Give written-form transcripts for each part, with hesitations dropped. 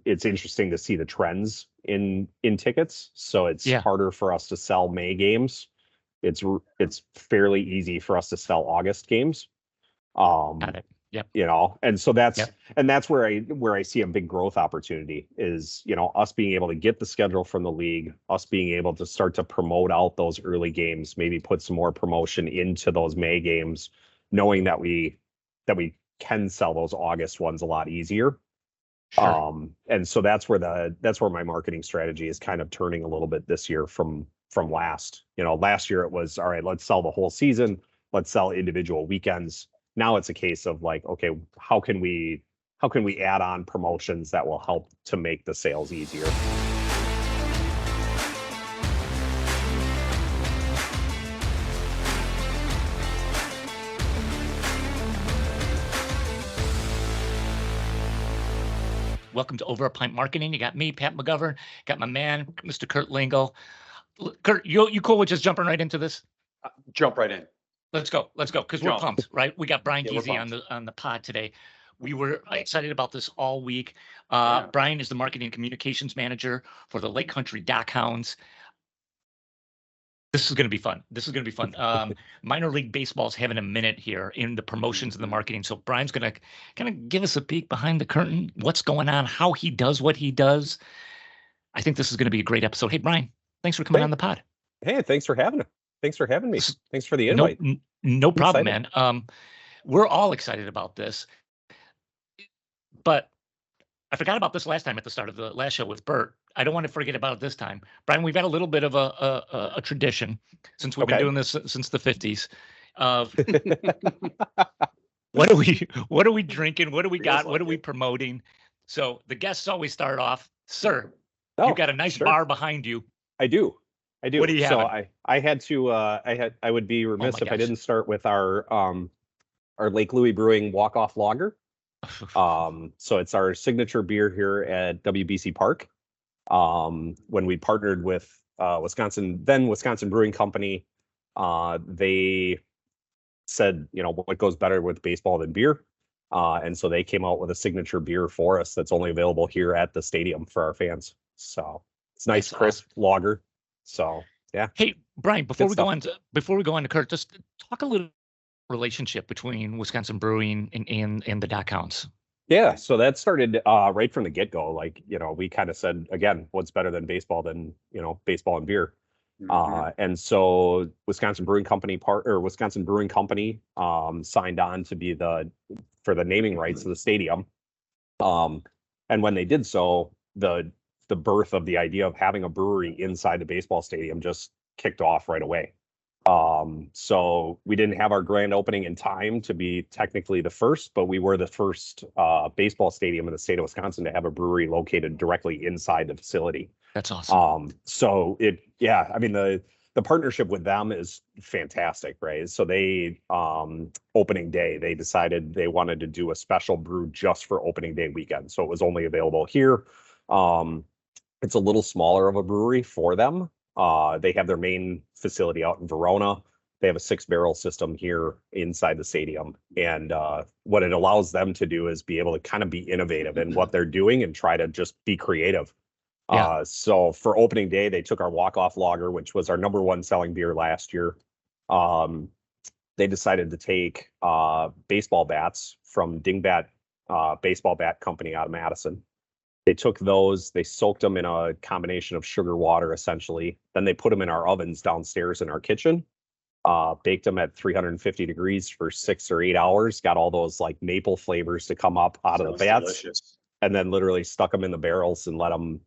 it's interesting to see the trends in tickets. So it's Yeah. harder for us to sell May games. It's fairly easy for us to sell August games. Got it. Yep. And so Yep. that's where I see a big growth opportunity is, us being able to get the schedule from the league, us being able to start to promote out those early games, maybe put some more promotion into those May games, knowing that we can sell those August ones a lot easier. Sure. And so that's where my marketing strategy is kind of turning a little bit this year from last. Last year it was, all right, let's sell the whole season, let's sell individual weekends. Now it's a case of like, okay, how can we add on promotions that will help to make the sales easier? Welcome to Over a Pint Marketing. You got me, Pat McGovern, got my man, Mr. Kurt Lingle. Kurt, you cool with just jumping right into this? Jump right in. Let's go, because we're pumped, right? We got Bryan Yeah, we're Giese on the pod today. We were excited about this all week. Yeah. Bryan is the marketing and communications manager for the Lake Country DockHounds. This is going to be fun. Minor league baseball's having a minute here in the promotions and the marketing. So Bryan's going to kind of give us a peek behind the curtain, what's going on, how he does what he does. I think this is going to be a great episode. Hey, Bryan, thanks for coming on the pod. Hey, thanks for having me. Thanks for the invite. No problem, man. We're all excited about this, but I forgot about this last time at the start of the last show with Bert. I don't want to forget about it this time. Bryan, we've had a little bit of a tradition since we've been doing this since the 50s of what are we drinking? What do we got? What are we promoting? So the guests always start off, sir, you got a nice bar behind you. I do. What do you have? So I had to I would be remiss if I didn't start with our Lake Louie Brewing walk-off lager. So it's our signature beer here at WBC Park. When we partnered with Wisconsin Brewing Company, they said, what goes better with baseball than beer? And so they came out with a signature beer for us that's only available here at the stadium for our fans. So it's nice, crisp lager. So yeah. Hey, Bryan, before we go on to Kurt, just talk a little relationship between Wisconsin Brewing and the DockHounds. Yeah, so that started right from the get-go. Like, we kind of said, again, what's better than baseball than, baseball and beer. Mm-hmm. And so Wisconsin Brewing Company signed on to be for the naming rights of the stadium. And when they did so, the birth of the idea of having a brewery inside the baseball stadium just kicked off right away. So we didn't have our grand opening in time to be technically the first, but we were the first baseball stadium in the state of Wisconsin to have a brewery located directly inside the facility. That's awesome. So the partnership with them is fantastic, right? So they opening day, they decided they wanted to do a special brew just for opening day weekend. So it was only available here. It's a little smaller of a brewery for them. They have their main facility out in Verona. They have a 6-barrel system here inside the stadium. And what it allows them to do is be able to kind of be innovative in what they're doing and try to just be creative. Yeah. So for opening day, they took our walk-off lager, which was our number one selling beer last year. They decided to take baseball bats from Dingbat Baseball Bat Company out of Madison. They took those, they soaked them in a combination of sugar water, essentially. Then they put them in our ovens downstairs in our kitchen, baked them at 350 degrees for 6 or 8 hours, got all those like maple flavors to come up out of the bats, delicious. And then literally stuck them in the barrels and let them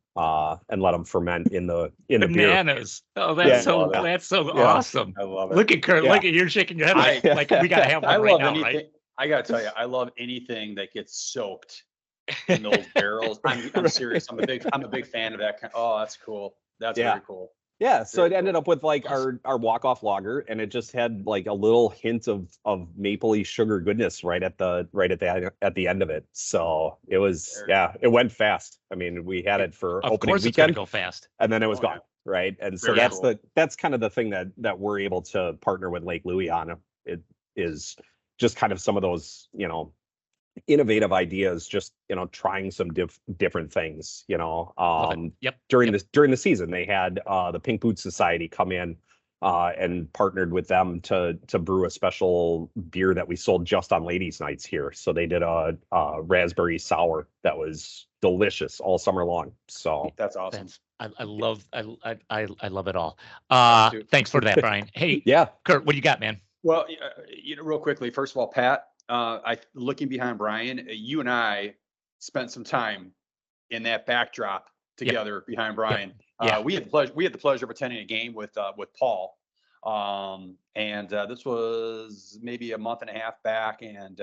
ferment in the bananas. Beer. Oh, that's so awesome. I love it. Look at Kurt. Yeah. Look at you're shaking your head like we gotta have one right now, anything, right? I gotta tell you, I love anything that gets soaked in those barrels. I'm serious. I'm a big fan of that. Oh, that's cool. That's very cool. Yeah, so it ended up with like our walk-off lager, and it just had like a little hint of mapley sugar goodness right at the end of it. So it was it went fast. I mean, we had it for opening weekend. Of course, it's gonna go fast, and then it was gone. Right, and so that's kind of the thing that we're able to partner with Lake Louie on. It is just kind of some of those innovative ideas, just, trying some different things, Love it. Yep. during the season. They had the Pink Boot Society come in and partnered with them to brew a special beer that we sold just on ladies' nights here. So they did a raspberry sour that was delicious all summer long. So That's awesome. I love it all. Me too. Thanks for that, Brian. Hey, yeah, Kurt, what do you got, man? Well, real quickly, first of all, Pat, looking behind Brian, you and I spent some time in that backdrop together behind Brian. Yeah. We had the pleasure of attending a game with Paul. And this was maybe a month and a half back. And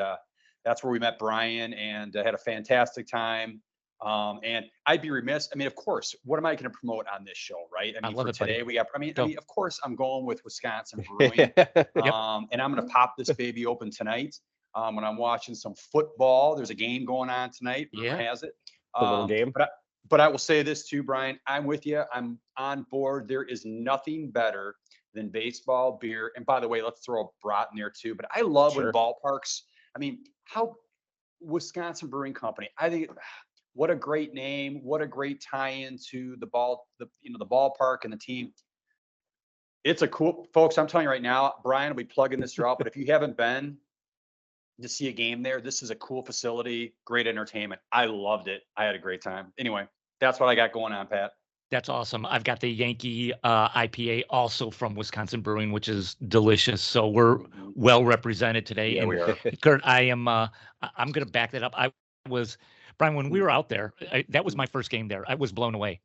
that's where we met Brian and had a fantastic time. And I'd be remiss. I mean, of course, what am I going to promote on this show, right? I mean, for today, we got, I mean, of course, I'm going with Wisconsin Brewing. And I'm going to pop this baby open tonight. When I'm watching some football, there's a game going on tonight. Rumor has it. The little game. But I will say this too, Brian, I'm with you. I'm on board. There is nothing better than baseball, beer. And by the way, let's throw a brat in there too. But I love when ballparks, I mean, how Wisconsin Brewing Company, I think what a great name, what a great tie-in to the ballpark and the team. It's a cool, folks, I'm telling you right now, Brian will be plugging this throughout, but if you haven't been to see a game there, this is a cool facility, great entertainment. I loved it. I had a great time. Anyway, that's what I got going on, Pat. That's awesome. I've got the Yankee IPA also from Wisconsin Brewing, which is delicious. So we're well represented today. Yeah, and we are. Kurt, I'm going to back that up. Brian, when we were out there, that was my first game there. I was blown away.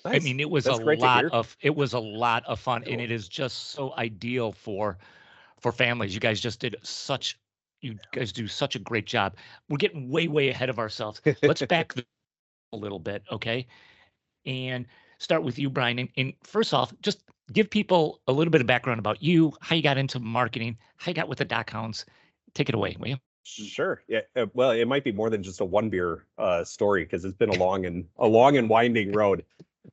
Nice. I mean, it was a lot of fun, and it is just so ideal for families. You guys do such a great job. We're getting way ahead of ourselves. Let's back a little bit, okay? And start with you, Brian. And first off, just give people a little bit of background about you, how you got into marketing, how you got with the DockHounds. Take it away, will you? Sure. Yeah. Well, it might be more than just a one beer story, because it's been a long and winding road.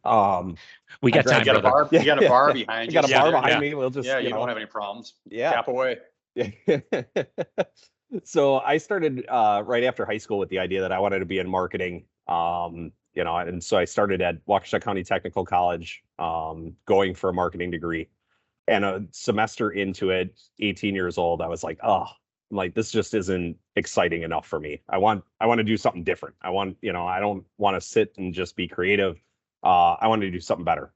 We got time. You got a bar. You got a bar behind you. You got a bar behind me. We'll just you don't have any problems. Yeah. Tap away. So I started right after high school with the idea that I wanted to be in marketing. And so I started at Waukesha County Technical College, going for a marketing degree. And a semester into it, 18 years old, I was like, this just isn't exciting enough for me. I want to do something different. I don't want to sit and just be creative. I wanted to do something better.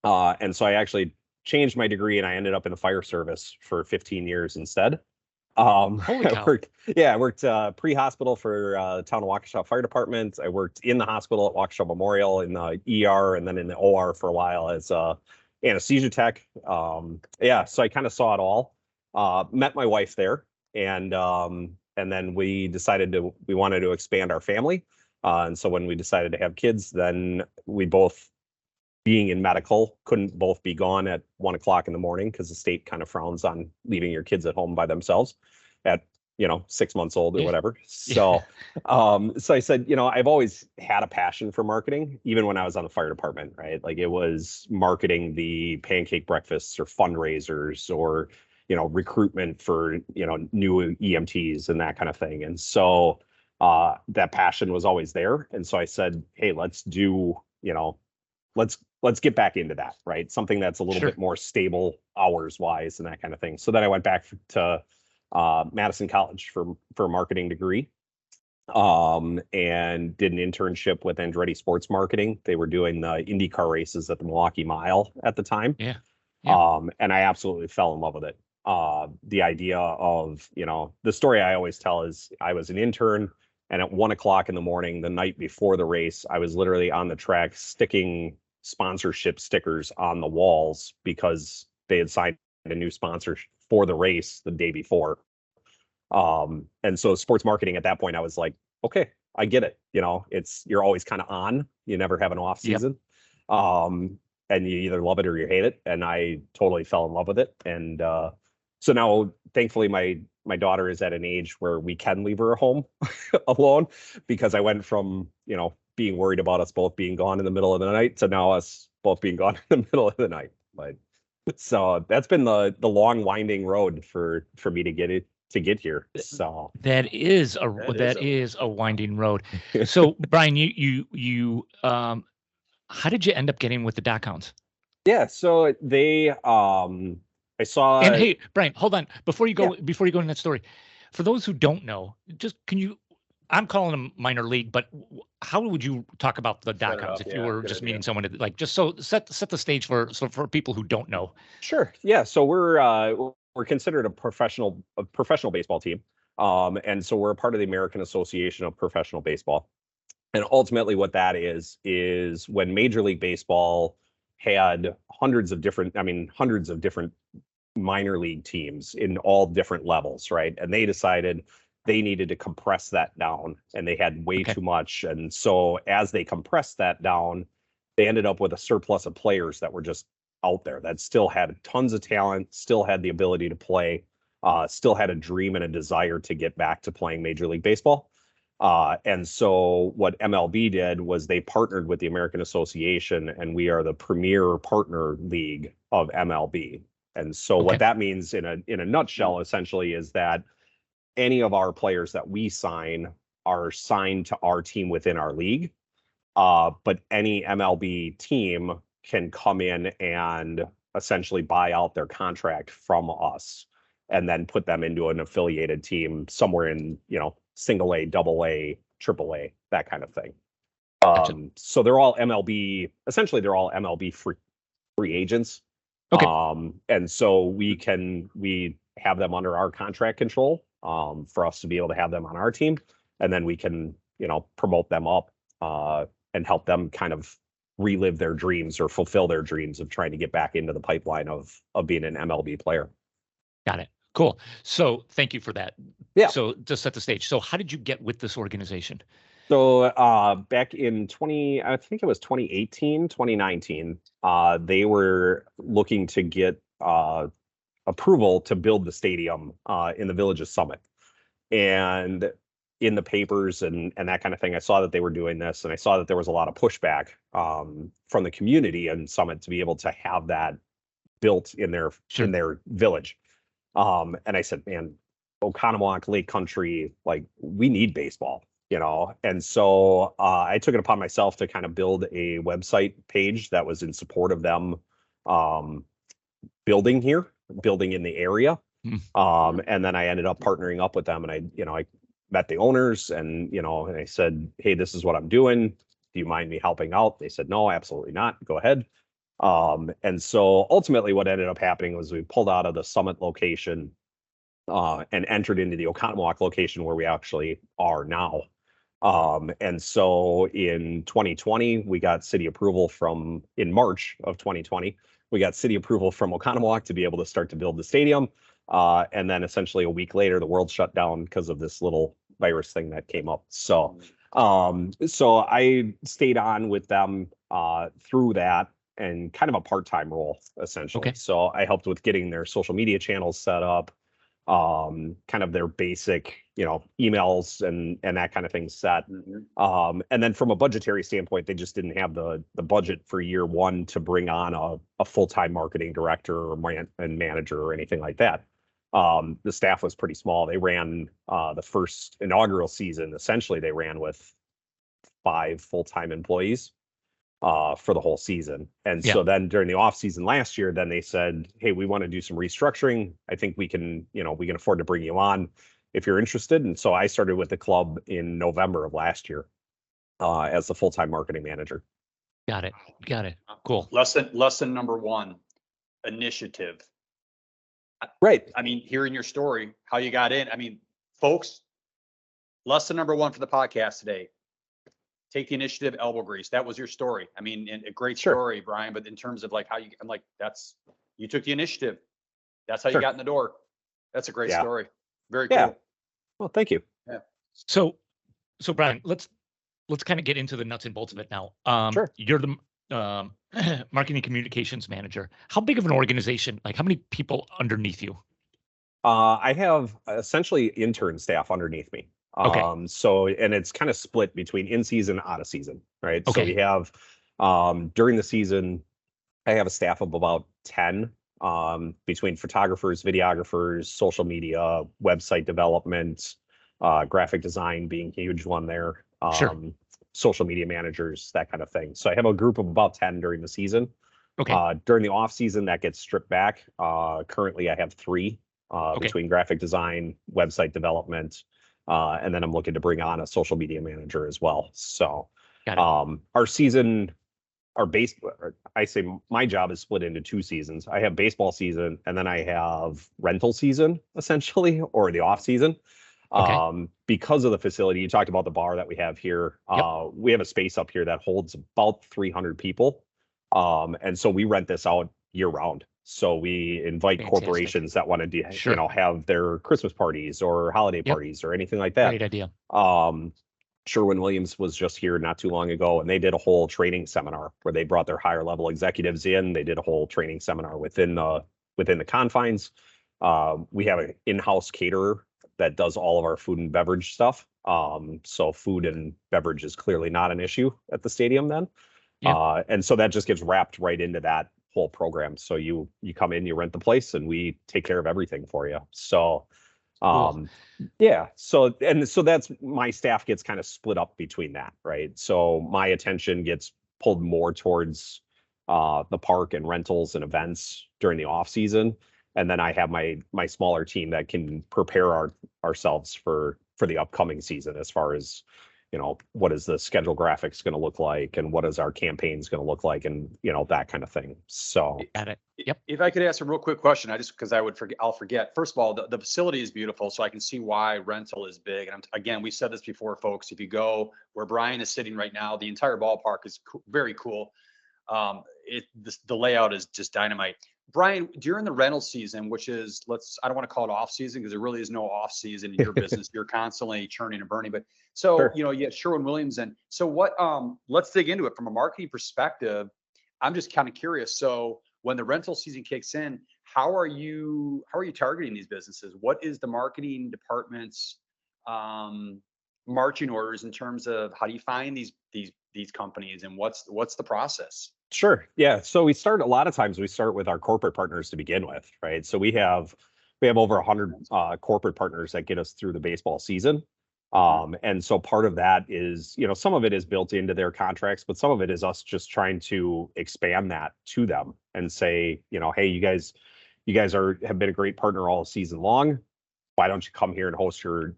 And so I actually changed my degree, and I ended up in the fire service for 15 years instead. Holy cow. I worked pre-hospital for the town of Waukesha Fire Department. I worked in the hospital at Waukesha Memorial in the ER, and then in the OR for a while as anesthesia tech. So I kind of saw it all. Met my wife there, and then we decided we wanted to expand our family. And so when we decided to have kids, then we both, being in medical, couldn't both be gone at 1 o'clock in the morning, because the state kind of frowns on leaving your kids at home by themselves at 6 months old or whatever. So so I said, I've always had a passion for marketing, even when I was on the fire department, right? Like, it was marketing the pancake breakfasts or fundraisers or recruitment for new EMTs and that kind of thing. And so that passion was always there. And so I said, hey, let's get back into that, right? Something that's a little bit more stable hours wise and that kind of thing. So then I went back to Madison College for a marketing degree, and did an internship with Andretti Sports Marketing. They were doing the IndyCar races at the Milwaukee Mile at the time. Yeah. And I absolutely fell in love with it. The idea of, the story I always tell is I was an intern, and at 1 o'clock in the morning, the night before the race, I was literally on the track sticking sponsorship stickers on the walls because they had signed a new sponsor for the race the day before. And so sports marketing at that point, I was like, okay, I get it. You're always kind of on, you never have an off season. And you either love it or you hate it. And I totally fell in love with it. And so now, thankfully, my daughter is at an age where we can leave her at home alone, because I went from, being worried about us both being gone in the middle of the night to now us both being gone in the middle of the night. But so that's been the long winding road for me to get to get here. So that is a winding road. So Bryan, you how did you end up getting with the DockHounds? Yeah, so they I saw. And hey, Bryan, hold on before you go into that story. For those who don't know, just I'm calling them minor league, but how would you talk about the DockHounds if you were just meeting someone to, like, just so set the stage for people who don't know? Sure. Yeah. So we're considered a professional baseball team. And so we're a part of the American Association of Professional Baseball. And ultimately what that is when Major League Baseball had hundreds of different minor league teams in all different levels, right? And they decided they needed to compress that down, and they had way too much. And so as they compressed that down, they ended up with a surplus of players that were just out there that still had tons of talent, still had the ability to play, still had a dream and a desire to get back to playing Major League Baseball. And so what MLB did was they partnered with the American Association, and we are the premier partner league of MLB. And so what that means in a nutshell, essentially, is that any of our players that we sign are signed to our team within our league. But any MLB team can come in and essentially buy out their contract from us and then put them into an affiliated team somewhere in, single A, double A, triple A, that kind of thing. So they're all MLB, essentially they're all MLB free agents. Okay. And so we have them under our contract control, for us to be able to have them on our team. And then we can, promote them up, and help them kind of relive their dreams or fulfill their dreams of trying to get back into the pipeline of being an MLB player. Got it. Cool. So thank you for that. Yeah. So just set the stage. So how did you get with this organization? So back in 2018, 2019, they were looking to get approval to build the stadium in the Village of Summit. And in the papers and that kind of thing, I saw that they were doing this, and I saw that there was a lot of pushback from the community in Summit to be able to have that built in their village. And I said, man, Oconomowoc, Lake Country, like, we need baseball, And so I took it upon myself to kind of build a website page that was in support of them building in the area. And then I ended up partnering up with them, and I met the owners, and and I said, hey, this is what I'm doing. Do you mind me helping out? They said, no, absolutely not. Go ahead. And so ultimately what ended up happening was we pulled out of the Summit location and entered into the Oconomowoc location where we actually are now. And so in 2020, we got city approval in March of 2020, we got city approval from Oconomowoc to be able to start to build the stadium. And then essentially a week later, the world shut down because of this little virus thing that came up. So I stayed on with them through that, and kind of a part-time role, essentially. Okay. So I helped with getting their social media channels set up, kind of their basic, emails and that kind of thing set. And then from a budgetary standpoint, they just didn't have the budget for year one to bring on a full-time marketing director or manager or anything like that. The staff was pretty small. They ran the first inaugural season. Essentially, they ran with 5 full-time employees for the whole season. And so then during the off season last year, then they said, hey, we want to do some restructuring. I think we can afford to bring you on if you're interested. And so I started with the club in November of last year as the full-time marketing manager. Got it. Cool. Lesson number 1, initiative. Right. I mean, hearing your story, how you got in. I mean, folks, lesson number 1 for the podcast today: take the initiative, elbow grease. That was your story. I mean, and a great story, Bryan, but in terms of like how I'm like, you took the initiative. That's how you got in the door. That's a great story. Very cool. Yeah. Well, thank you. Yeah. So Bryan, let's kind of get into the nuts and bolts of it now. Sure. You're the marketing communications manager. How big of an organization, like how many people underneath you? I have essentially intern staff underneath me. Okay. So, and it's kind of split between in season, out of season, right? Okay. So we have, during the season, I have a staff of about 10 between photographers, videographers, social media, website development, graphic design being a huge one there. Sure. Social media managers, that kind of thing. So I have a group of about 10 during the season. Okay. During the off season, that gets stripped back. Currently, I have 3 Okay. between graphic design, website development, and then I'm looking to bring on a social media manager as well. So Got it. our season, I say my job is split into 2 seasons. I have baseball season, and then I have rental season, essentially, or the off season. Okay. Because of the facility, you talked about the bar that we have here. Yep. We have a space up here that holds about 300 people. And so we rent this out year round. So we invite Fantastic. corporations that want to, Sure. have their Christmas parties or holiday Yep. parties or anything like that. Great idea. Sherwin-Williams was just here not too long ago, and they did a whole training seminar where they brought their higher level executives in. They did a whole training seminar within the confines. We have an in-house caterer that does all of our food and beverage stuff. So food and beverage is clearly not an issue at the stadium then. Yeah. And so that just gets wrapped right into that whole program. So you come in, you rent the place, and we take care of everything for you. So Cool. yeah. So that's my staff gets kind of split up between that, right? So my attention gets pulled more towards the park and rentals and events during the off season. And then I have my smaller team that can prepare ourselves for the upcoming season as far as, what is the schedule graphics going to look like and what is our campaigns going to look like and, that kind of thing. So Got it. Yep. If I could ask a real quick question, because I'll forget. First of all, the facility is beautiful, so I can see why rental is big. And again, we said this before, folks. If you go where Bryan is sitting right now, the entire ballpark is very cool. The layout is just dynamite. Bryan, during the rental season, which is, I don't want to call it off season because there really is no off season in your business. You're constantly churning and burning. But so, Sure. you have Sherwin-Williams. And so let's dig into it from a marketing perspective. I'm just kind of curious. So when the rental season kicks in, how are you targeting these businesses? What is the marketing department's marching orders in terms of how do you find these companies and what's the process? Sure. Yeah. So a lot of times we start with our corporate partners to begin with, right? So we have over 100 corporate partners that get us through the baseball season. And so part of that is, some of it is built into their contracts, but some of it is us just trying to expand that to them and say, hey, you guys have been a great partner all season long. Why don't you come here and host your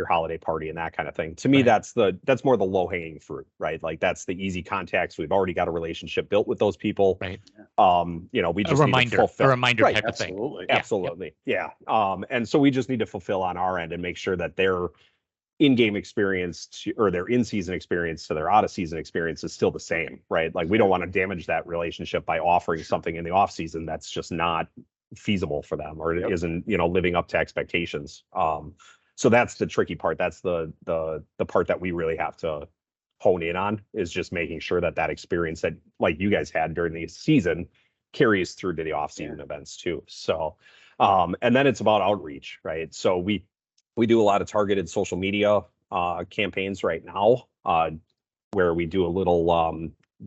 holiday party and that kind of thing? To me, Right. that's more the low hanging fruit, right? Like that's the easy contacts. We've already got a relationship built with those people. Right. We just need to fulfill. A reminder Right. type of thing. Absolutely. Yeah. Absolutely. Yeah. And so we just need to fulfill on our end and make sure that their in-game experience or their in-season experience to their out-of-season experience is still the same, right? Like we don't want to damage that relationship by offering something in the off season that's just not feasible for them or it isn't, living up to expectations. So that's the tricky part. That's the part that we really have to hone in on is just making sure that experience that like you guys had during the season carries through to the off-season events too. So, and then it's about outreach, right? So we do a lot of targeted social media campaigns right now, where we do a little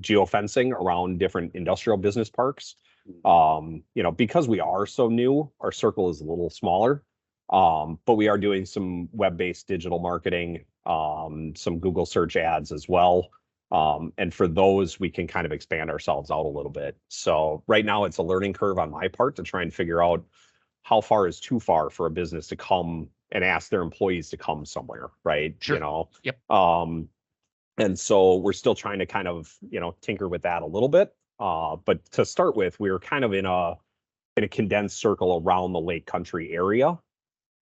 geofencing around different industrial business parks. Because we are so new, our circle is a little smaller, but we are doing some web-based digital marketing, some Google search ads as well. And for those, we can kind of expand ourselves out a little bit. So right now it's a learning curve on my part to try and figure out how far is too far for a business to come and ask their employees to come somewhere, right? Sure. Yep. And so we're still trying to kind of, tinker with that a little bit. But to start with, we were kind of in a condensed circle around the Lake Country area.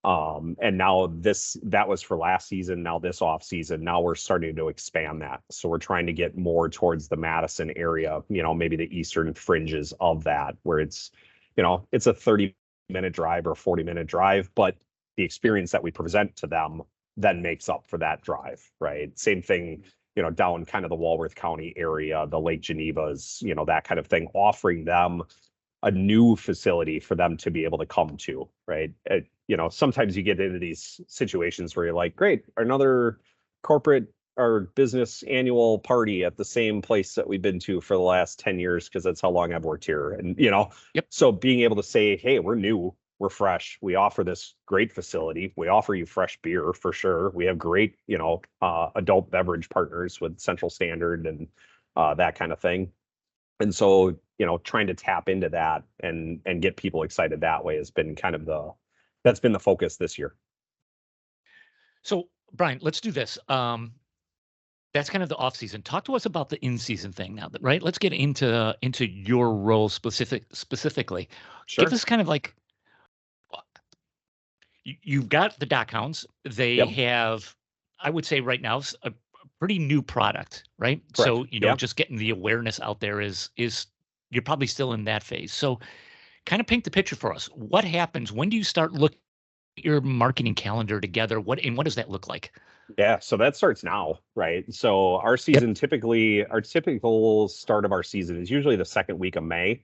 And now that was for last season. Now this off season, now we're starting to expand that. So we're trying to get more towards the Madison area, maybe the eastern fringes of that, where it's a 30-minute drive or 40-minute drive, but the experience that we present to them then makes up for that drive, right? Same thing, down kind of the Walworth County area, the Lake Genevas, that kind of thing, offering them a new facility for them to be able to come to, right? Sometimes you get into these situations where you're like, great, another corporate our business annual party at the same place that we've been to for the last 10 years because that's how long I've worked here. And, Yep. so being able to say, hey, we're new, we're fresh, we offer this great facility, we offer you fresh beer for sure. We have great, adult beverage partners with Central Standard and that kind of thing. And so, trying to tap into that and get people excited that way has been kind of that's been the focus this year. So, Bryan, let's do this. That's kind of the off season. Talk to us about the in season thing now, right? Let's get into your role specifically. Sure. Give us kind of like you've got the DockHounds. They Yep. have, I would say right now, a pretty new product, right? Correct. So, Yeah. just getting the awareness out there is you're probably still in that phase. So kind of paint the picture for us. What happens? When do you start looking at your marketing calendar together? What does that look like? Yeah, so that starts now, right? So our season our typical start of our season is usually the second week of May,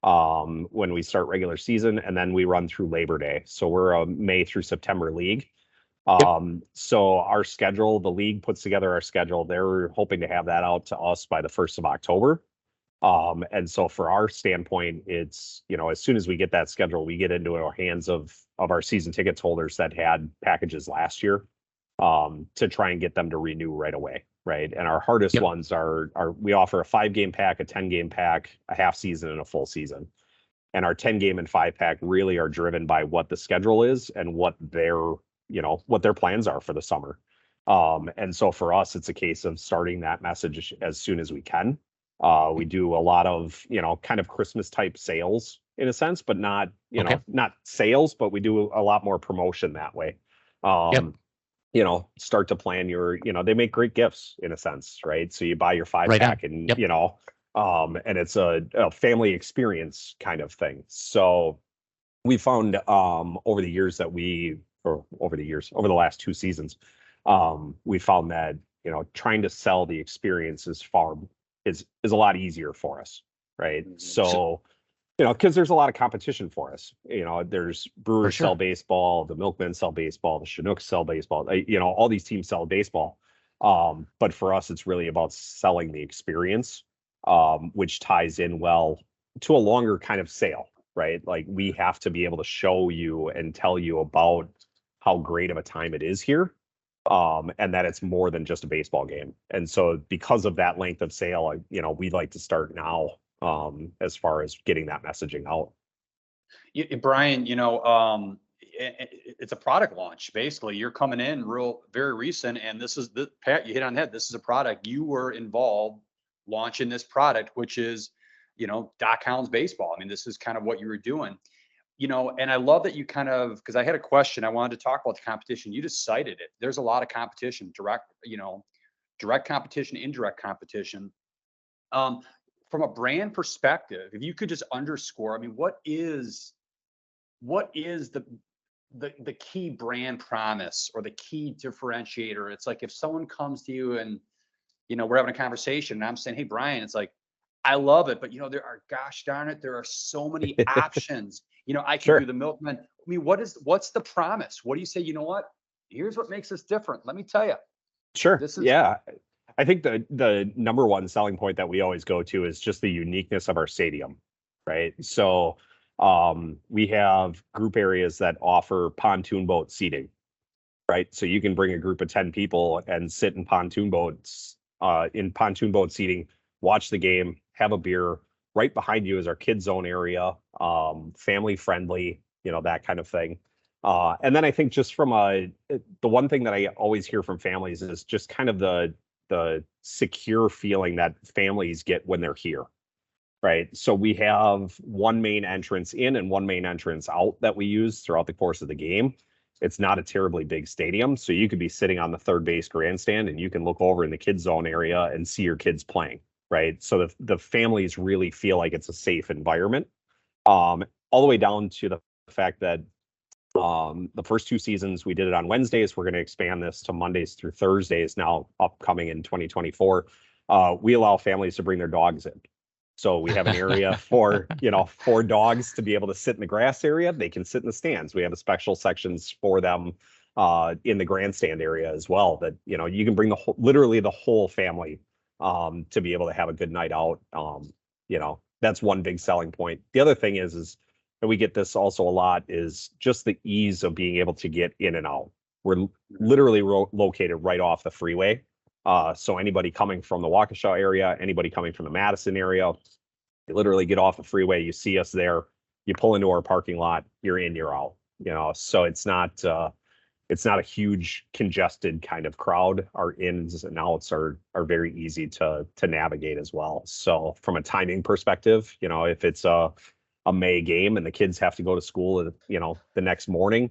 when we start regular season, and then we run through Labor Day. So we're a May through September league. So our schedule, the league puts together our schedule. They're hoping to have that out to us by the 1st of October. And so for our standpoint, it's, as soon as we get that schedule, we get into our hands of our season tickets holders that had packages last year, to try and get them to renew right away. Right. And our hardest ones are we offer a 5-game pack, a 10-game pack, a half season, and a full season. And our 10-game and 5-pack really are driven by what the schedule is and what their plans are for the summer. And so for us, it's a case of starting that message as soon as we can. We do a lot of, kind of Christmas type sales in a sense, but not, not sales, but we do a lot more promotion that way. Start to plan they make great gifts in a sense, right? So you buy your 5-pack and, and it's a family experience kind of thing. So we found, over the last 2 seasons, we found that, trying to sell the experience is a lot easier for us. Right. So, because there's a lot of competition for us. There's brewers sell baseball, the milkmen sell baseball, the Chinooks sell baseball. All these teams sell baseball. But for us, it's really about selling the experience, which ties in well to a longer kind of sale, right? Like we have to be able to show you and tell you about how great of a time it is here, and that it's more than just a baseball game. And so because of that length of sale, we'd like to start now, as far as getting that messaging out. Bryan, it's a product launch. Basically, you're coming in very recent, and Pat, you hit on that. This is a product you were involved launching this product, which is, DockHounds baseball. I mean, this is kind of what you were doing, and I love that you because I had a question. I wanted to talk about the competition. You just cited it. There's a lot of competition, direct competition, indirect competition. From a brand perspective, if you could just underscore, I mean, what is the key brand promise or the key differentiator? It's like if someone comes to you and, we're having a conversation and I'm saying, hey, Bryan, it's like, I love it, but gosh darn it, there are so many options. I can do the milkman. I mean, what's the promise? What do you say? You know what? Here's what makes us different. Let me tell you. Sure. I think the number one selling point that we always go to is just the uniqueness of our stadium, right? So we have group areas that offer pontoon boat seating, right? So you can bring a group of 10 people and sit in pontoon boat seating, watch the game, have a beer. Right behind you is our kids zone area, family friendly, that kind of thing. And then I think just from the one thing that I always hear from families is just kind of the secure feeling that families get when they're here, right? So we have one main entrance in and one main entrance out that we use throughout the course of the game. It's not a terribly big stadium, so you could be sitting on the third base grandstand and you can look over in the kids zone area and see your kids playing, right? So the families really feel like it's a safe environment, all the way down to the fact that the first 2 seasons we did it on Wednesdays. We're going to expand this to Mondays through Thursdays now, upcoming in 2024. We allow families to bring their dogs in. So we have an area for dogs to be able to sit in the grass area. They can sit in the stands. We have special sections for them in the grandstand area as well, that, you can bring literally the whole family to be able to have a good night out. That's one big selling point. The other thing is, and we get this also a lot, is just the ease of being able to get in and out. We're literally located right off the freeway. So anybody coming from the Waukesha area, anybody coming from the Madison area, you literally get off the freeway, you see us there, you pull into our parking lot, you're in, you're out. So it's not a huge congested kind of crowd. Our ins and outs are very easy to navigate as well. So from a timing perspective, if it's a May game and the kids have to go to school, the next morning,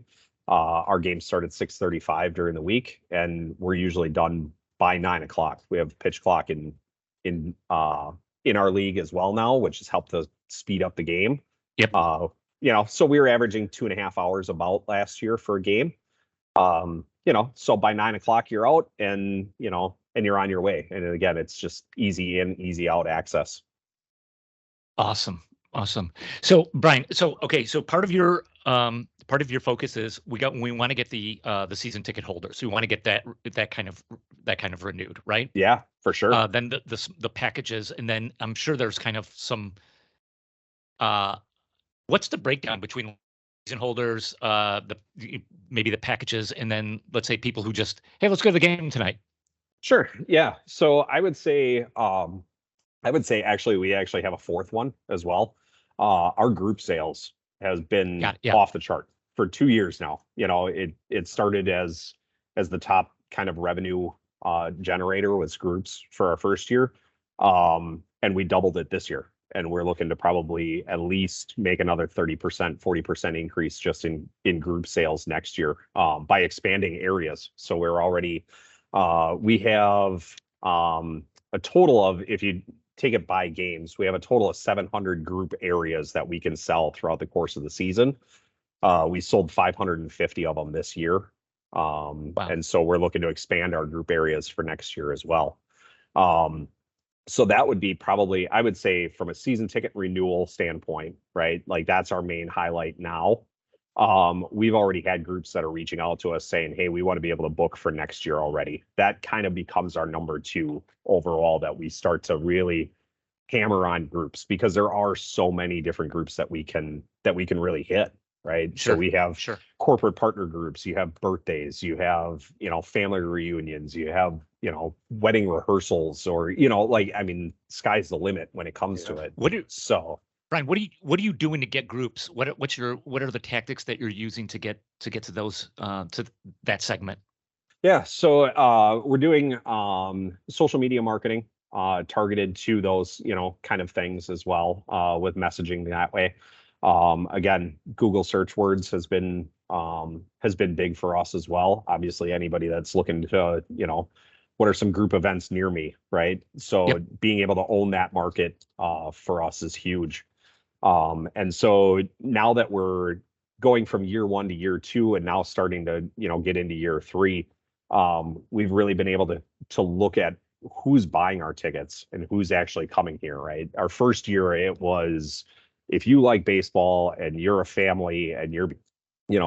our games start at 6:35 during the week, and we're usually done by 9 o'clock. We have pitch clock in our league as well now, which has helped to speed up the game. Yep. So we were averaging 2.5 hours about last year for a game. So by 9 o'clock you're out, and you're on your way. And again, it's just easy in, easy out access. Awesome. So Bryan, so part of your focus is we want to get the season ticket holders. We want to get that kind of renewed, right? Yeah, for sure. Then the packages, and then I'm sure there's kind of some. What's the breakdown between season holders, maybe the packages, and then let's say people who just, hey, let's go to the game tonight? Sure. Yeah. So I would say actually we actually have a fourth one as well. Our group sales has been off the chart for 2 years now. It started as the top kind of revenue generator was groups for our first year. And we doubled it this year. And we're looking to probably at least make another 30%, 40% increase just in group sales next year by expanding areas. So we're already, we have a total of, if you take it by games, we have a total of 700 group areas that we can sell throughout the course of the season. We sold 550 of them this year. Wow. And so we're looking to expand our group areas for next year as well. So that would be probably, I would say, from a season ticket renewal standpoint, right? Like that's our main highlight now. We've already had groups that are reaching out to us saying, hey, we want to be able to book for next year already. That kind of becomes our number 2 overall, that we start to really hammer on groups, because there are so many different groups that we can really hit. Right. Sure. So we have Sure. corporate partner groups, you have birthdays, you have, family reunions, you have, wedding rehearsals, or, sky's the limit when it comes to it. Bryan, what are you doing to get groups? What are the tactics that you're using to get to those to that segment? Yeah. So we're doing social media marketing targeted to those, kind of things as well, with messaging that way. Again, Google search words has been big for us as well. Obviously, anybody that's looking to, what are some group events near me, right? So being able to own that market for us is huge. And so now that we're going from year 1 to year 2, and now starting to, get into year 3, we've really been able to look at who's buying our tickets and who's actually coming here, right? Our first year, it was, if you like baseball and you're a family and you're,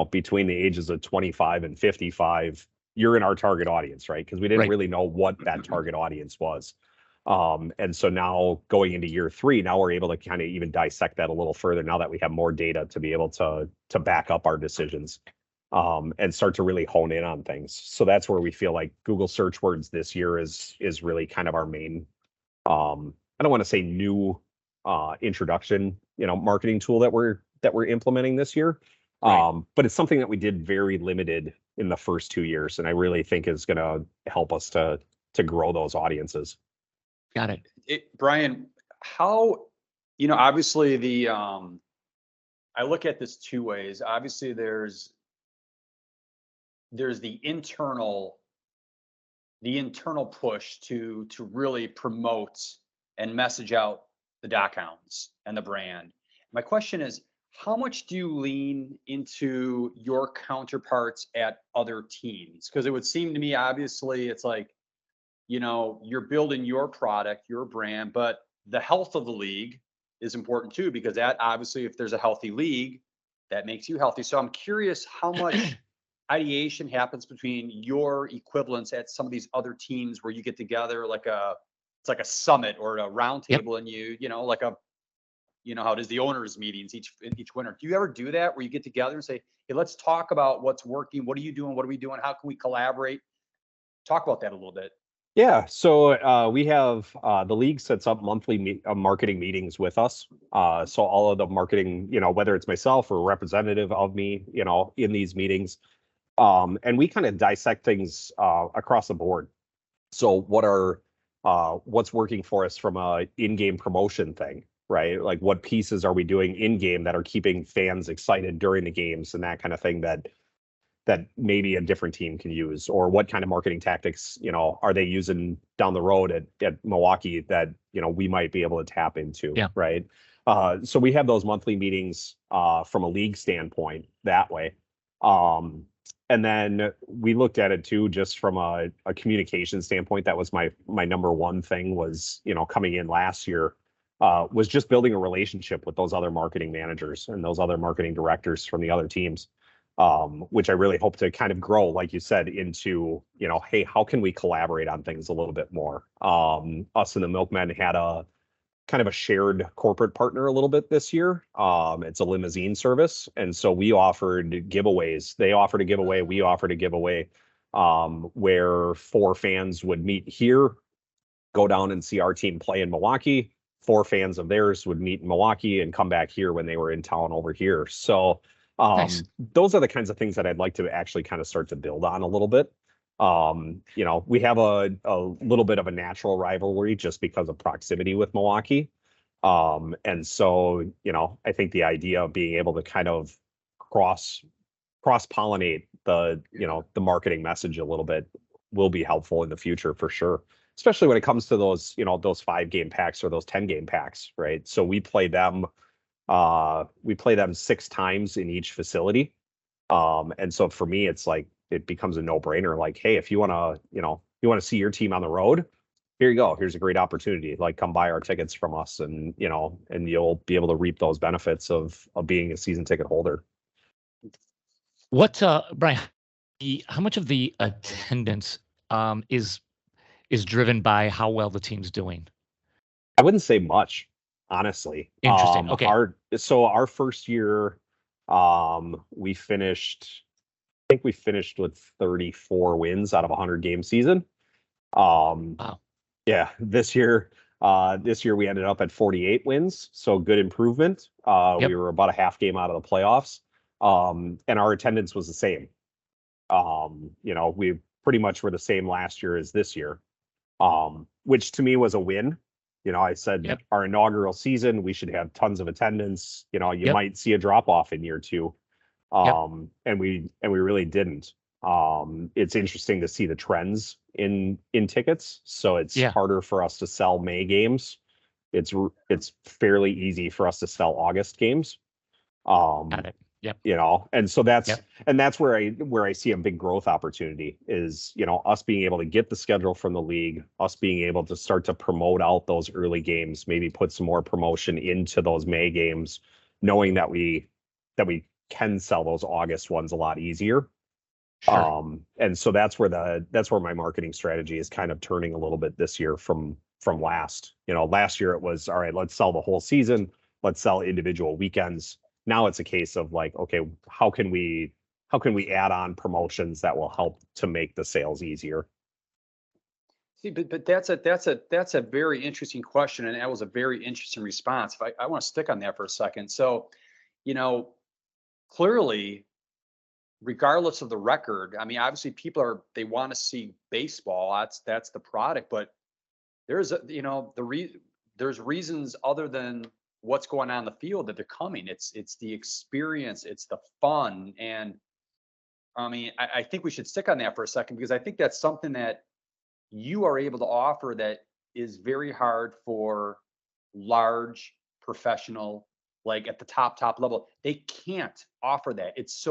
between the ages of 25 and 55, you're in our target audience, right? Because we didn't really know what that target audience was. And so now going into year 3, now we're able to kind of even dissect that a little further now that we have more data to be able to back up our decisions, and start to really hone in on things. So that's where we feel like Google search words this year is really kind of our main, I don't want to say new introduction, marketing tool that we're implementing this year. But it's something that we did very limited in the first 2 years, and I really think is going to help us to grow those audiences. Got it. Bryan, how, obviously I look at this 2 ways. Obviously there's the internal push to really promote and message out the DockHounds and the brand. My question is, how much do you lean into your counterparts at other teams? Because it would seem to me, obviously, it's like, you're building your product, your brand, but the health of the league is important too, because that obviously, if there's a healthy league, that makes you healthy. So I'm curious how much ideation happens between your equivalents at some of these other teams where you get together it's like a summit or a round table, and like how it is, the owners meetings each winter. Do you ever do that where you get together and say, hey, let's talk about what's working? What are you doing? What are we doing? How can we collaborate? Talk about that a little bit. Yeah, so we have the league sets up monthly marketing meetings with us. So all of the marketing, whether it's myself or a representative of me, in these meetings, and we kind of dissect things across the board. So what's working for us from a in-game promotion thing, right? Like what pieces are we doing in-game that are keeping fans excited during the games and that kind of thing that maybe a different team can use, or what kind of marketing tactics, are they using down the road at Milwaukee that, we might be able to tap into, right? So we have those monthly meetings from a league standpoint that way. And then we looked at it too, just from a communication standpoint. That was my number one thing was, coming in last year, was just building a relationship with those other marketing managers and those other marketing directors from the other teams. Which I really hope to kind of grow, like you said, into, hey, how can we collaborate on things a little bit more? Us and the Milkmen had a kind of a shared corporate partner a little bit this year. It's a limousine service. And so we offered giveaways. They offered a giveaway. We offered a giveaway where 4 fans would meet here, go down and see our team play in Milwaukee. 4 fans of theirs would meet in Milwaukee and come back here when they were in town over here. So Nice. those are the kinds of things that I'd like to actually kind of start to build on a little bit. We have a little bit of a natural rivalry just because of proximity with Milwaukee. And so, I think the idea of being able to kind of cross-pollinate the marketing message a little bit will be helpful in the future for sure, especially when it comes to those 5-game packs or those 10-game packs, right? So we play them 6 times in each facility. And so for me, it's like, it becomes a no-brainer. Like, hey, if you want to see your team on the road, here you go. Here's a great opportunity. Like, come buy our tickets from us, and you'll be able to reap those benefits of being a season ticket holder. What, Bryan, how much of the attendance is driven by how well the team's doing? I wouldn't say much, honestly. Interesting. Okay. Our first year, we finished with 34 wins out of a 100-game season. Wow. Yeah, this year we ended up at 48 wins, so good improvement. We were about a half game out of the playoffs, and our attendance was the same. We pretty much were the same last year as this year, which to me was a win. I said our inaugural season, we should have tons of attendance. You might see a drop off in year 2. And we really didn't. It's interesting to see the trends in tickets. So it's harder for us to sell May games. It's fairly easy for us to sell August games. Got it. Yep. And so that's where I see a big growth opportunity is, us being able to get the schedule from the league, us being able to start to promote out those early games, maybe put some more promotion into those May games, knowing that we can sell those August ones a lot easier. Sure. And so that's where my marketing strategy is kind of turning a little bit this year from last. Last year it was, all right, let's sell the whole season, let's sell individual weekends. Now it's a case of like, okay, how can we add on promotions that will help to make the sales easier? See, but that's a very interesting question, and that was a very interesting response. If I want to stick on that for a second. So, clearly, regardless of the record, I mean, obviously they want to see baseball. That's the product, but there's there's reasons other than what's going on in the field that they're coming. It's the experience, it's the fun. And I mean, I think we should stick on that for a second, because I think that's something that you are able to offer that is very hard for large professional, like at the top level. They can't offer that. It's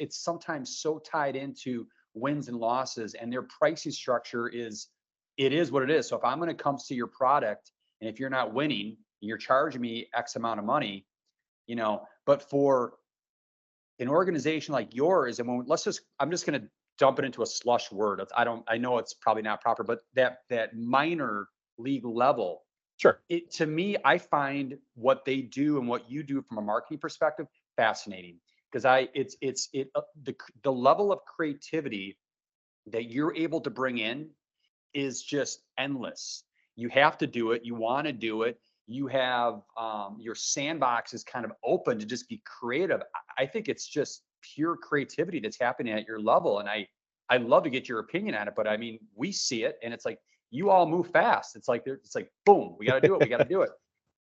sometimes so tied into wins and losses, and their pricing structure is what it is. So if I'm going to come see your product, and if you're not winning, you're charging me X amount of money, but for an organization like yours, and I'm just going to dump it into a slush word. I know it's probably not proper, but that minor league level. Sure. To me, I find what they do and what you do from a marketing perspective fascinating, because the level of creativity that you're able to bring in is just endless. You have to do it. You want to do it. You have your sandbox is kind of open to just be creative. I think it's just pure creativity that's happening at your level. And I'd love to get your opinion on it, but I mean, we see it and it's like, you all move fast. It's like, boom, we got to do it. We got to do it.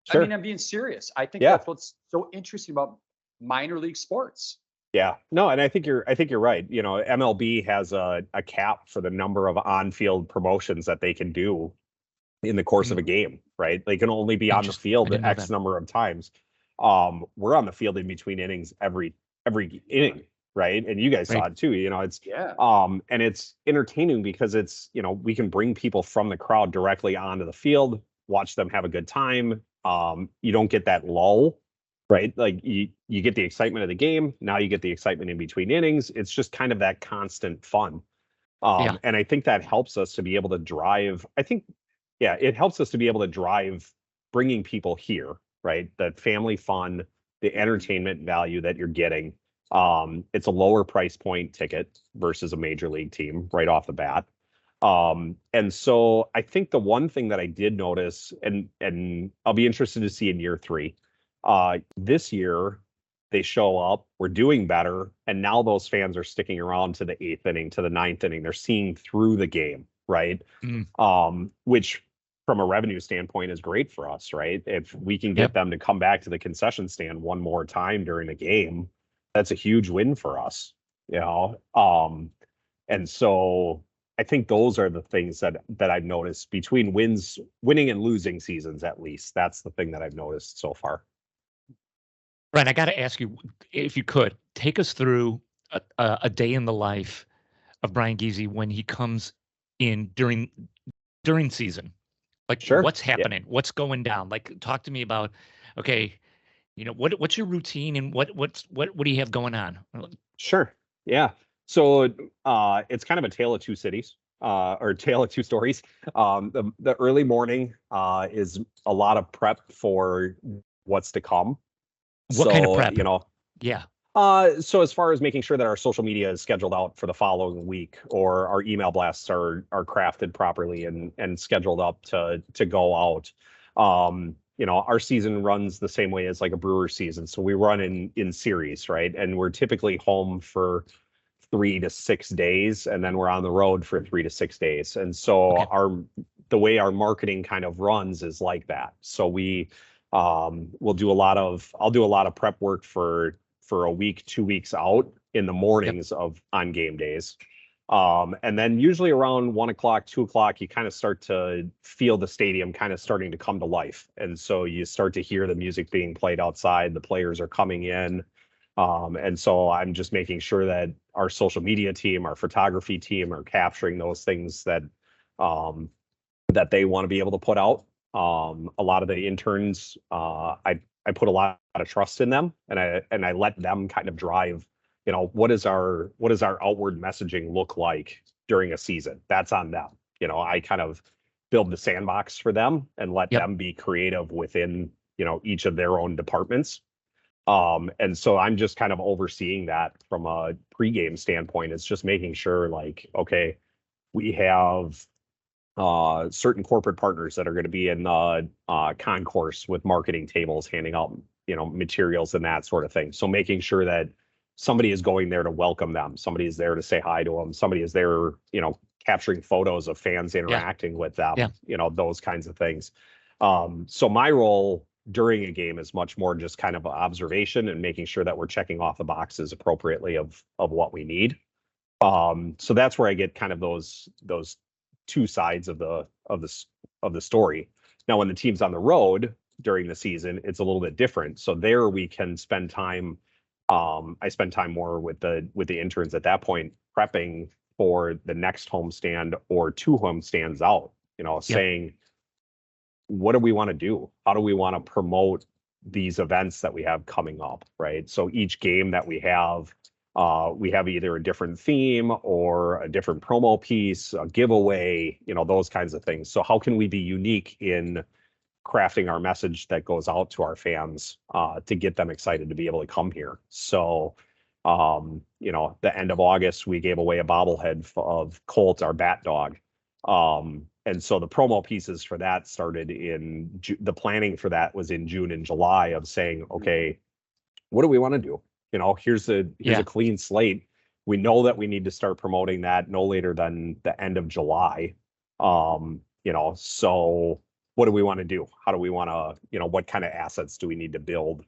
Sure. I mean, I'm being serious. I think that's what's so interesting about minor league sports. Yeah, no, and I think you're right. You know, MLB has a cap for the number of on-field promotions that they can do in the course of a game, right? They can only be on the field X number of times. We're on the field in between innings every inning, right? And you guys saw it too. You know, it's and it's entertaining because it's, you know, we can bring people from the crowd directly onto the field, watch them have a good time. You don't get that lull, right? Like you get the excitement of the game. Now you get the excitement in between innings. It's just kind of that constant fun. And I think that helps us to be able to drive. I think, it helps us to be able to drive bringing people here, right? The family fun, the entertainment value that you're getting. It's a lower price point ticket versus a major league team right off the bat. And so I think the one thing that I did notice, and I'll be interested to see in year 3, this year they show up, we're doing better, and now those fans are sticking around to the 8th inning, to the 9th inning. They're seeing through the game, right? Which from a revenue standpoint is great for us, right? If we can get them to come back to the concession stand one more time during a game, that's a huge win for us, you know? And so I think those are the things that I've noticed between winning and losing seasons, at least. That's the thing that I've noticed so far. Bryan, I got to ask you, if you could, take us through a day in the life of Bryan Giese when he comes in during season. Like, what's happening? What's going down? Like, talk to me about, okay, you know, what's your routine and what do you have going on? Sure. Yeah. So it's kind of a tale of two cities, or tale of two stories. The early morning is a lot of prep for what's to come. What kind of prep? You know, so as far as making sure that our social media is scheduled out for the following week, or our email blasts are crafted properly and scheduled up to go out. You know, our season runs the same way as like a brewer season. So we run in series, right? And we're typically home for 3 to 6 days, and then we're on the road for 3 to 6 days. And so the way our marketing kind of runs is like that. So I'll do a lot of prep work for a week, 2 weeks out in the mornings on game days. And then usually around 1 o'clock, 2 o'clock, you kind of start to feel the stadium kind of starting to come to life. And so you start to hear the music being played outside, the players are coming in. And so I'm just making sure that our social media team, our photography team are capturing those things that they want to be able to put out. A lot of the interns, I put a lot of trust in them, and I let them kind of drive, you know, what does our outward messaging look like during a season? That's on them. You know, I kind of build the sandbox for them and let them be creative within, you know, each of their own departments. And so I'm just kind of overseeing that from a pregame standpoint. It's just making sure, like, okay, we have certain corporate partners that are going to be in the concourse with marketing tables, handing out, you know, materials and that sort of thing. So making sure that somebody is going there to welcome them, somebody is there to say hi to them, somebody is there, you know, capturing photos of fans interacting with them, you know, those kinds of things. So my role during a game is much more just kind of observation and making sure that we're checking off the boxes appropriately of what we need. So that's where I get kind of those two sides of the story. Now, when the team's on the road during the season, it's a little bit different. So there we can spend time. I spend time more with the interns at that point, prepping for the next homestand or 2 homestands out, you know, saying, what do we want to do? How do we want to promote these events that we have coming up, right? So each game that we have either a different theme or a different promo piece, a giveaway, those kinds of things. So how can we be unique in crafting our message that goes out to our fans to get them excited to be able to come here? So, the end of August, we gave away a bobblehead of Colt, our bat dog. And so the promo pieces for that started the planning for that was in June and July of saying, okay, what do we want to do? Here's a clean slate. We know that we need to start promoting that no later than the end of July. So what do we want to do? How do we want to, what kind of assets do we need to build?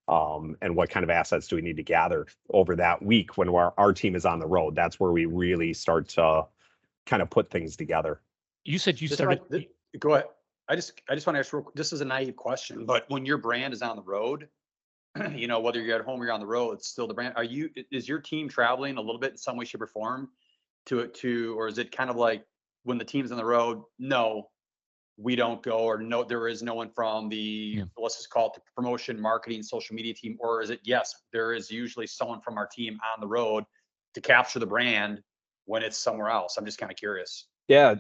And what kind of assets do we need to gather over that week when our team is on the road? That's where we really start to kind of put things together. You said you started. Go ahead. I just want to ask, this is a naive question, but when your brand is on the road, whether you're at home or you're on the road, it's still the brand. Is your team traveling a little bit in some way, shape, or form or is it kind of like when the team's on the road, no, we don't go, or no, there is no one from let's just call it the promotion, marketing, social media team, or is it, yes, there is usually someone from our team on the road to capture the brand when it's somewhere else? I'm just kind of curious. Yeah,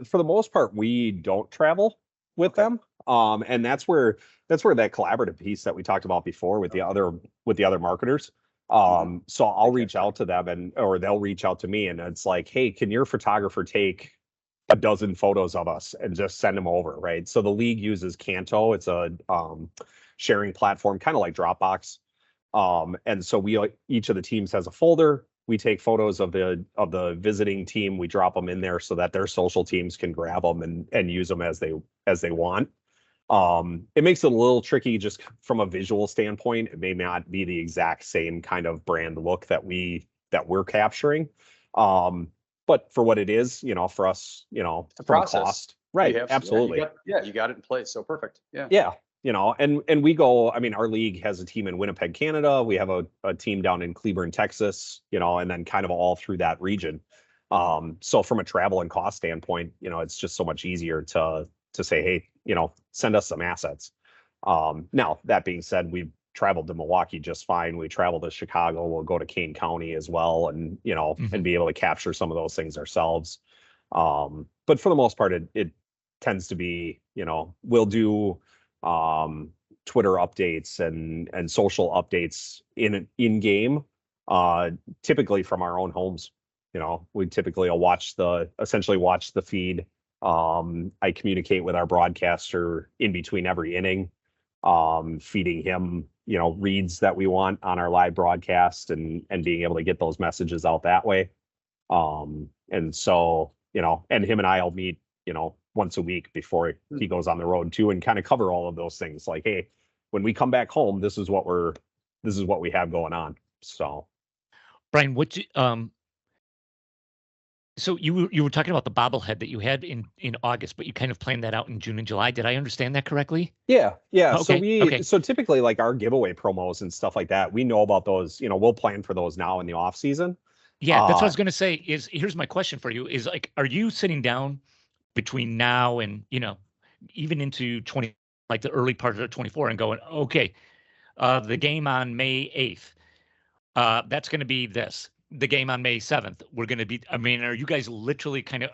for the most part, we don't travel with them. And that's where that collaborative piece that we talked about before with the other marketers. So I'll reach out to them or they'll reach out to me, and it's like, hey, can your photographer take a dozen photos of us and just send them over, right? So the league uses Canto. It's a sharing platform, kind of like Dropbox. And so each of the teams has a folder. We take photos of the visiting team. We drop them in there so that their social teams can grab them and use them as they want. It makes it a little tricky just from a visual standpoint. It may not be the exact same kind of brand look that we're capturing. But for what it is, for us, it's a process. Cost, right? Absolutely. You got it in place. So perfect. Yeah. Yeah. And we go, our league has a team in Winnipeg, Canada. We have a team down in Cleburne, Texas, and then kind of all through that region. So from a travel and cost standpoint, it's just so much easier to say, hey, send us some assets. Now, that being said, we've traveled to Milwaukee just fine. We travel to Chicago. We'll go to Kane County as well, and, and be able to capture some of those things ourselves. But for the most part, it tends to be, we'll do Twitter updates and social updates in game, typically from our own homes. We typically essentially watch the feed. I communicate with our broadcaster in between every inning, feeding him, reads that we want on our live broadcast and being able to get those messages out that way. And so, and him and I'll meet, once a week before he goes on the road too, and kind of cover all of those things. Like, hey, when we come back home, this is what we have going on. So, Bryan, so you were talking about the bobblehead that you had in August, but you kind of planned that out in June and July. Did I understand that correctly? Yeah. Okay. So typically like our giveaway promos and stuff like that, we know about those, we'll plan for those now in the off season. Yeah, that's what I was going to say here's my question for you is like, are you sitting down between now and, even into like the early part of 24 and going, okay, the game on May 8th, that's going to be this. The game on May 7th, we're going to be, are you guys literally kind of,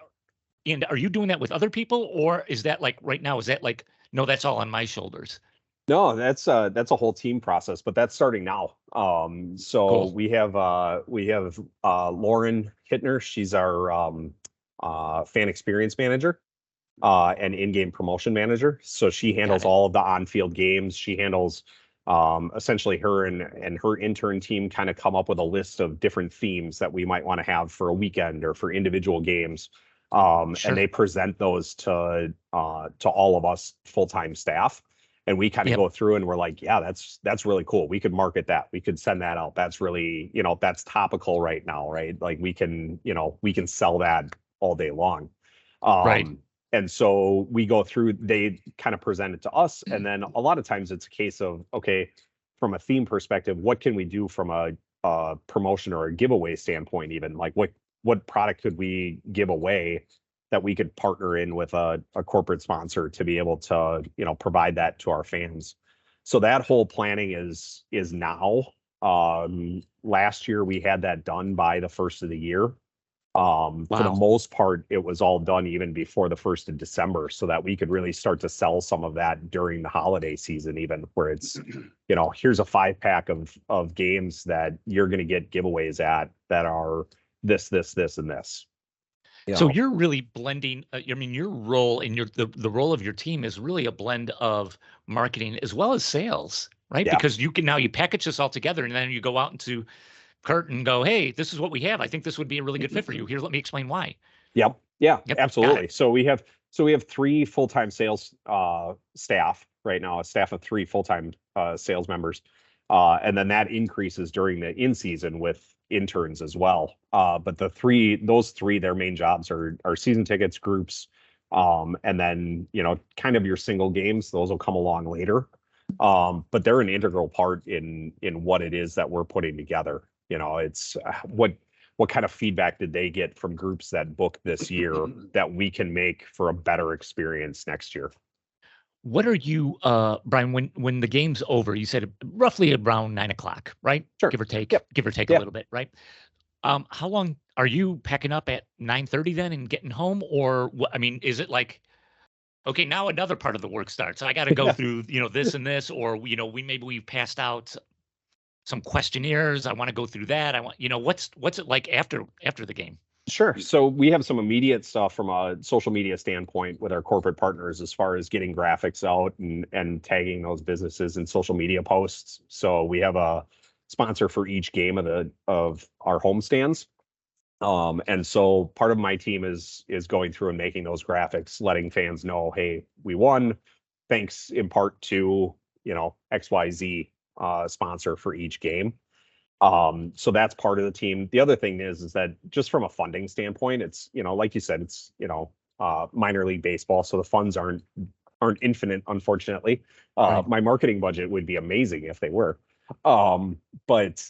and are you doing that with other people, or is that like right now, is that like, no, that's all on my shoulders? No, that's a whole team process, but that's starting now. So cool. we have Lauren Hittner. She's our fan experience manager and in-game promotion manager. So she handles all of the on-field games. She handles essentially her and her intern team kind of come up with a list of different themes that we might want to have for a weekend or for individual games. Sure. And they present those to all of us full-time staff. And we kind of go through and we're like, yeah, that's really cool. We could market that. We could send that out. That's really, that's topical right now, right? Like we can sell that all day long. Right. And so we go through, they kind of present it to us. And then a lot of times it's a case of, okay, from a theme perspective, what can we do from a promotion or a giveaway standpoint, even like what product could we give away that we could partner in with a corporate sponsor to be able to, provide that to our fans. So that whole planning is now. Last year we had that done by the 1st of the year. For the Wow. most part, it was all done even before the 1st of December, so that we could really start to sell some of that during the holiday season, even where it's, here's a 5-pack of games that you're going to get giveaways at that are this, and this. So you're really blending. I mean, your role in the role of your team is really a blend of marketing as well as sales, right? Yeah. Because you package this all together, and then you go out into Kurt and go, hey, this is what we have. I think this would be a really good fit for you. Here, let me explain why. Yep. Yeah, Yep, absolutely. So we have 3 full-time sales staff right now, a staff of 3 full-time sales members. And then that increases during the in-season with interns as well. But those three, their main jobs are season tickets, groups, and then, kind of your single games. Those will come along later. But they're an integral part in what it is that we're putting together. It's what kind of feedback did they get from groups that booked this year that we can make for a better experience next year? What are you, Bryan, when the game's over, you said roughly around 9:00, right? Sure. Give or take, Yep. a little bit, right? How long are you packing up at 9:30 then and getting home? Or I mean, is it like, okay, now another part of the work starts. I got to go through, this and this, or, we've passed out some questionnaires. I want to go through that. I want, what's it like after the game? Sure. So we have some immediate stuff from a social media standpoint with our corporate partners as far as getting graphics out and tagging those businesses in social media posts. So we have a sponsor for each game of our home stands. And so part of my team is going through and making those graphics, letting fans know, hey, we won. Thanks in part to, XYZ sponsor for each game. So that's part of the team. The other thing is that just from a funding standpoint, it's, like you said, it's, minor league baseball. So the funds aren't infinite, unfortunately. Right. My marketing budget would be amazing if they were. But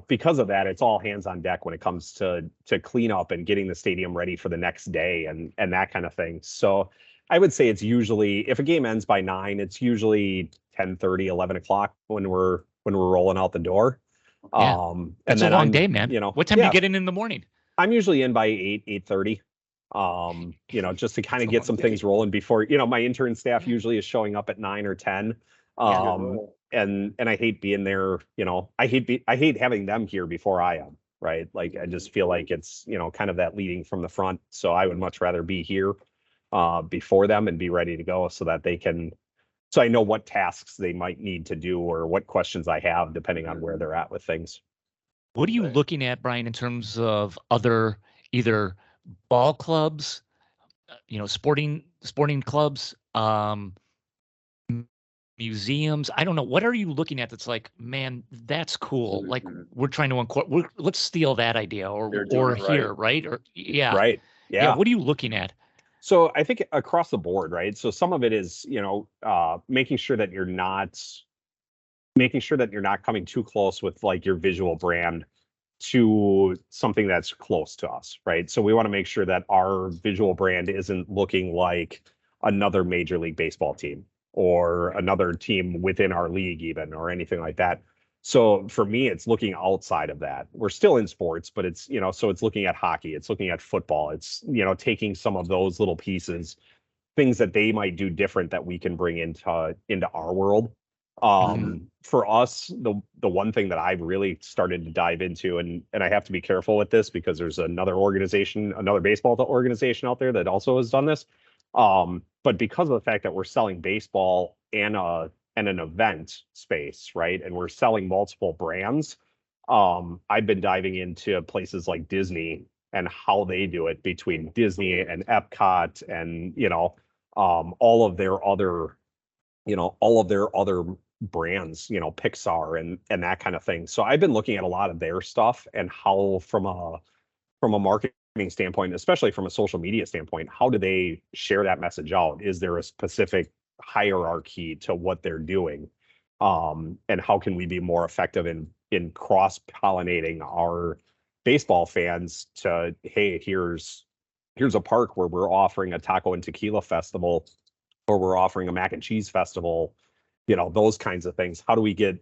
because of that, it's all hands on deck when it comes to clean up and getting the stadium ready for the next day and that kind of thing. So I would say it's usually, if a game ends by 9, it's usually 10:30, 11 o'clock when we're rolling out the door. Yeah. And It's then a long day, man. What time do you get in the morning? I'm usually in by 8:30. Just to kind of get some things rolling before, my intern staff usually is showing up at 9 or 10. And I hate being there, I hate having them here before I am, right? Like, I just feel like it's, kind of that leading from the front. So I would much rather be here before them and be ready to go so that so I know what tasks they might need to do or what questions I have depending on where they're at with things. What are you looking at, Bryan, in terms of other either ball clubs, sporting clubs, museums? I don't know. What are you looking at that's like, man, that's cool. Like, we're trying to incorporate. Let's steal that idea, or here, right? Or yeah, right. Yeah. What are you looking at? So I think across the board, right? So some of it is, making sure that you're not coming too close with like your visual brand to something that's close to us, right? So we want to make sure that our visual brand isn't looking like another Major League Baseball team or another team within our league even, or anything like that. So for me, it's looking outside of that. We're still in sports, but it's, so it's looking at hockey, it's looking at football, it's, taking some of those little pieces, things that they might do different that we can bring into our world. For us, the one thing that I've really started to dive into, and I have to be careful with this because there's another baseball organization out there that also has done this. But because of the fact that we're selling baseball and an event space, right? And we're selling multiple brands. I've been diving into places like Disney and how they do it between Disney and Epcot and, all of their other brands, Pixar and that kind of thing. So I've been looking at a lot of their stuff and how from a marketing standpoint, especially from a social media standpoint, how do they share that message out? Is there a specific hierarchy to what they're doing? And how can we be more effective in cross-pollinating our baseball fans to, hey, here's a park where we're offering a taco and tequila festival, or we're offering a mac and cheese festival, those kinds of things. How do we get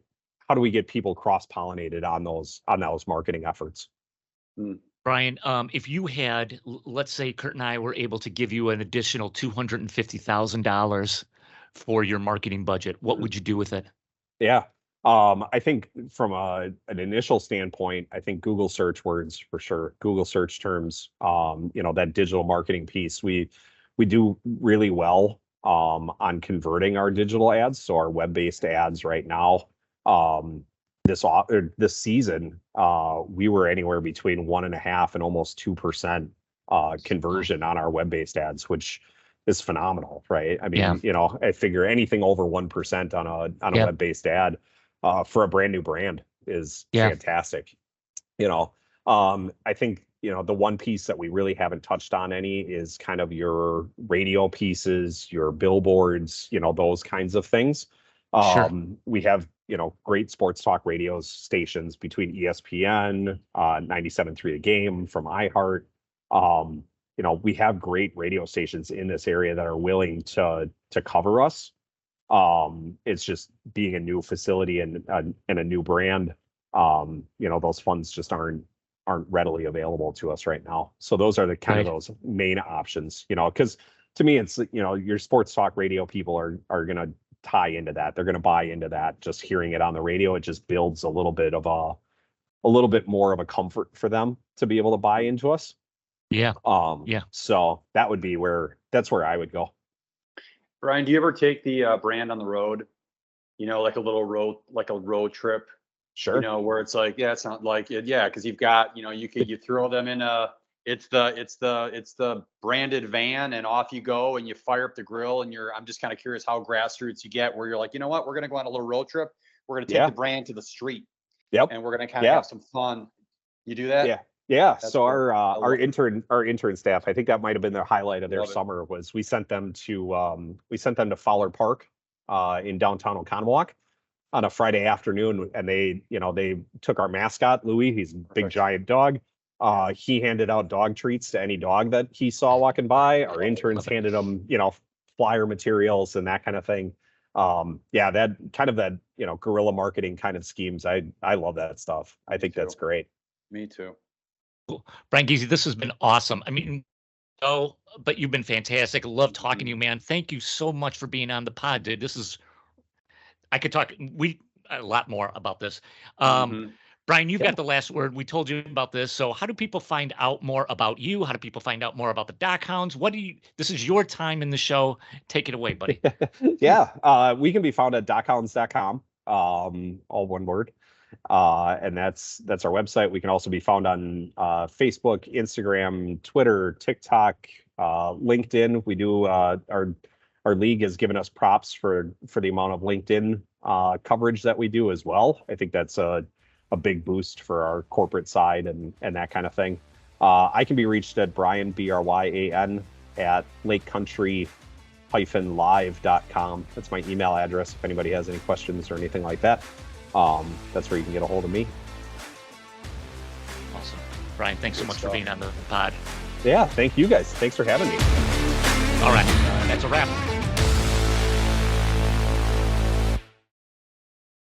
people cross-pollinated on those marketing efforts? Bryan, if you had, let's say Kurt and I were able to give you an additional $250,000 for your marketing budget, what would you do with it? Yeah. I think from an initial standpoint, I think Google search words for sure, Google search terms, that digital marketing piece, we do really well on converting our digital ads. So our web-based ads right now, this season, we were anywhere between 1.5% and almost 2% conversion on our web-based ads, which is phenomenal, right? I mean, I figure anything over 1% on a web-based ad for a brand new brand is fantastic. I think, the one piece that we really haven't touched on any is kind of your radio pieces, your billboards, those kinds of things. We have, great sports talk radio stations between ESPN, 97.3 The Game from iHeart. We have great radio stations in this area that are willing to cover us. It's just being a new facility and a new brand, those funds just aren't readily available to us right now. So those are the kind of those main options, because to me, it's, your sports talk radio people are going to tie into that. They're going to buy into that. Just hearing it on the radio, it just builds a little bit more of a comfort for them to be able to buy into us. So that would be that's where I would go. Bryan, do you ever take the brand on the road? Like a road trip. Sure. Where it's like, it's not like it, because you've got, you throw them in it's the branded van and off you go and you fire up the grill and I'm just kind of curious how grassroots you get where you're like, you know what, we're gonna go on a little road trip. We're gonna take the brand to the street. Yep. And we're gonna kind of have some fun. You do that? Yeah. Yeah. That's so cool. our intern staff, I think that might have been the highlight of their summer was we sent them to Fowler Park in downtown Oconomowoc on a Friday afternoon, and they took our mascot, Louie. He's a big giant dog. He handed out dog treats to any dog that he saw walking by. Our interns handed them, flyer materials and that kind of thing. That kind of that, guerrilla marketing kind of schemes. I love that stuff. I think that's great. Me too. Cool. Bryan Giese, this has been awesome. I mean, but you've been fantastic. I love talking to you, man. Thank you so much for being on the pod, dude. I could talk a lot more about this. Bryan, you've got the last word. We told you about this. So how do people find out more about you? How do people find out more about the DockHounds? This is your time in the show. Take it away, buddy. We can be found at dockhounds.com, all one word. And that's our website. We can also be found on Facebook, Instagram, Twitter, TikTok, LinkedIn. We do our league has given us props for the amount of LinkedIn coverage that we do as well. I think that's a big boost for our corporate side and that kind of thing. I can be reached at Bryan, Bryan, at lakecountry-live.com. That's my email address if anybody has any questions or anything like that. That's where you can get a hold of me. Awesome. Bryan, thanks so much for being on the pod. Yeah, thank you guys. Thanks for having me. All right, that's a wrap.